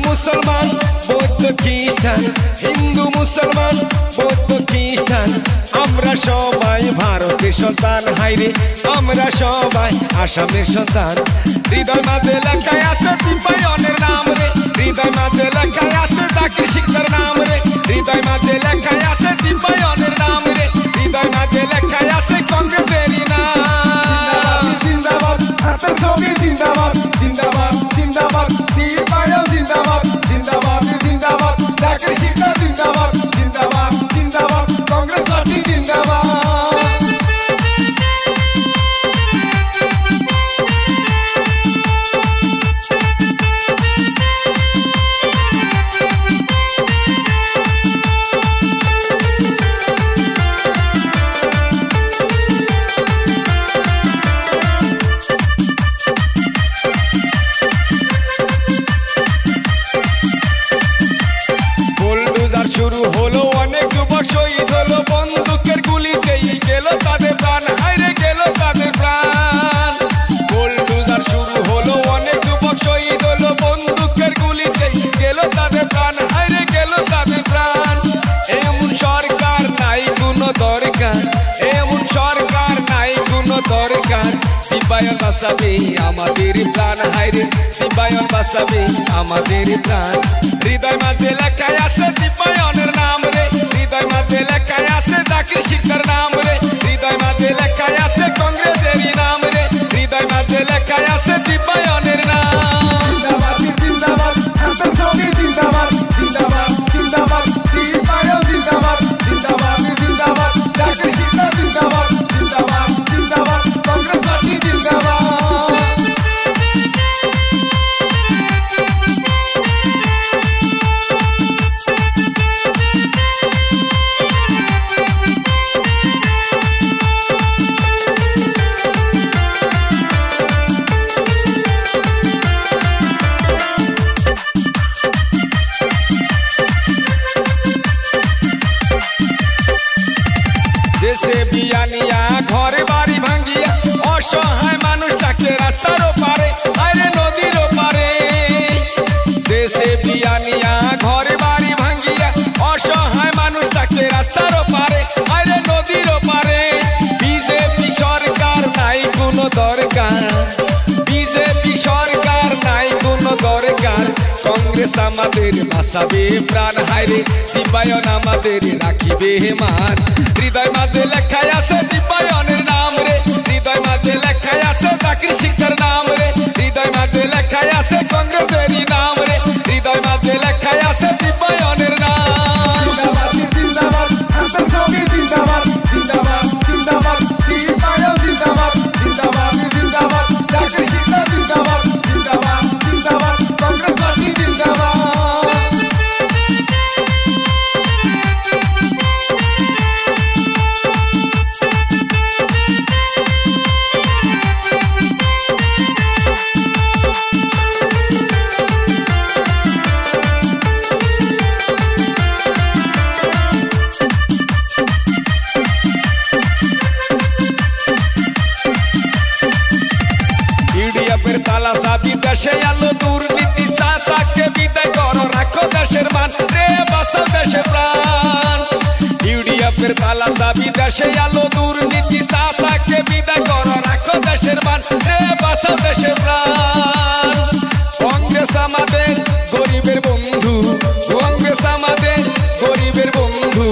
মুসলমান বৌদ্ধ খ্রিস্টান, হিন্দু মুসলমান বৌদ্ধ খ্রিস্টান, আমরা সবাই ভারতের সন্তান। হাইরে আমরা সবাই আসামের সন্তান। হৃদয় মাঝে লেখায় আছে দীপায়নের নাম রে, হৃদয় মাঝে লেখায় আছে জাকির শিকদার নাম রে, হৃদয় মাঝে লেখায় আছে দীপায়নের নাম রে, হৃদয় মাঝে লেখায় আছে কংগ্রেসেরই নাম। জিন্দাবাদ হাতের ছবি জিন্দাবাদ, জিন্দাবাদ জিন্দাবাদ দীপায়ন জিন্দাবাদ, জিন্দাবাদ জিন্দাবাদ জাকির শিকদার জিন্দাবাদ, জিন্দাবাদ জিন্দাবাদ কংগ্রেস পার্টি জিন্দাবাদ। শুরু হলো অনেক যুবক শহীদ হলো, বন্দুকের গুলিতেই গেল তাদের প্রাণ। হাইরে গেল তাদের প্রাণ। বুলডোজার শুরু হলো অনেক যুবক শহীদ হলো, বন্দুকের গুলিতেই গেল তাদের প্রাণ। হাইরে গেল তাদের প্রাণ। এমন সরকার নাই কোনো দরকার, এমন সরকার নাই কোনো দরকার, দীপায়ন বাঁচাবে আমাদের প্রাণ। হাইরে দীপায়ন বাঁচাবে আমাদের প্রাণ। হৃদয় মাঝে লেখায় আছে দীপায়নের নাম রে, হৃদয় মাঝে লেখায় আছে জাকির শিকদার নাম রে, হৃদয় মাঝে লেখায় আছে কংগ্রেসেরই নাম রে, হৃদয় মাঝে লেখায় আছে দীপায়নের নাম। জিন্দাবাদ জিন্দাবাদ হাতের ছবি জিন্দাবাদ, জিন্দাবাদ জিন্দাবাদ দীপায়ন জিন্দাবাদ, জিন্দাবাদ জিন্দাবাদ জাকির শিকদার জিন্দাবাদ, জিন্দাবাদ জিন্দাবাদ কংগ্রেস পার্টি জিন্দাবাদ। দেশে বিয়ানিয়া ঘরে বাড়ি ভাঙ্গিয়া অসহায় মানুষটাকে রাস্তার ওপারে, আরে নদীর ওপারে। দেশে বিয়ানিয়া ঘরে বাড়ি ভাঙ্গিয়া অসহায় মানুষটাকে রাস্তার ওপারে, আরে নদীর ওপারে। বিজেপি সরকার নাই কোনো দরকার, বিজেপি সরকার নাই কোনো দরকার, কংগ্রেস আমাদের বাঁচাবে প্রাণ। হাইরে দীপায়ন আমাদের রাখিবে মান। হৃদয় মাঝে লেখায় আছে দীপায়নের নাম রে, হৃদয় মাঝে লেখায় আছে জাকির শিকদার নাম রে, হৃদয় মাঝে লেখায় আছে কংগ্রেসেরই নাম রে, হৃদয় মাঝে লেখায় আছে দীপায়নের নাম। জিন্দাবাদ জিন্দাবাদ হাতের ছবি জিন্দাবাদ, জিন্দাবাদ জিন্দাবাদ দীপায়ন জিন্দাবাদ, জিন্দাবাদ জিন্দাবাদ জাকির শিকদার জিন্দাবাদ, জিন্দাবাদ জিন্দাবাদ কংগ্রেস পার্টি জিন্দাবাদ। ইউডিএফের তালা চাবি দেশে আলো দুর্নীতি, শাসাকে বিদায় করো রাখো দেশের মান রে, বাঁচাও দেশের প্রাণ। ইউডিএফের তালা চাবি দেশে আলো দুর্নীতি, শাসাকে বিদায় করো রাখো দেশের মান রে, বাঁচাও দেশের প্রাণ। কংগ্রেস আমাদের গরিবের বন্ধু, কংগ্রেস আমাদের গরিবের বন্ধু,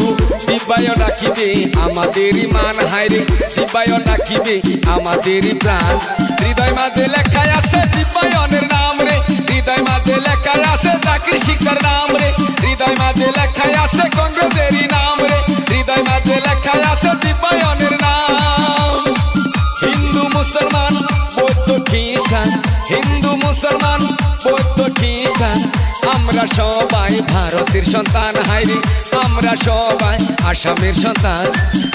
দীপায়ন রাখিবে আমাদের মান। হাইরে দীপায়ন রাখিবে আমাদের প্রাণ। হৃদয় মাঝে লেখায় আছে দীপায়নের নাম রে, হৃদয় মাঝে লেখায় আছে জাকির শিকদার নাম রে, হৃদয় মাঝে লেখায় আছে কংগ্রেসেরই নাম রে, হৃদয় মাঝে লেখায় আছে দীপায়নের নাম। হিন্দু মুসলমান বৌদ্ধ খ্রিস্টান, হিন্দু মুসলমান বৌদ্ধ খ্রিস্টান, আমরা সবাই ভারতের সন্তান। হাইরে আমরা সবাই আসামের সন্তান।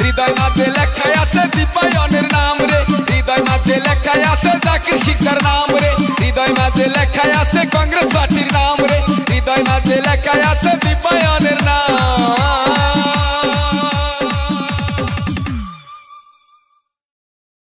হৃদয় মাঝে লেখায় আছে দীপায়নের নাম রে, হৃদয় মাঝে লেখায় আছে জাকির শিকদার নাম রে, হৃদয় মাঝে লেখায় আছে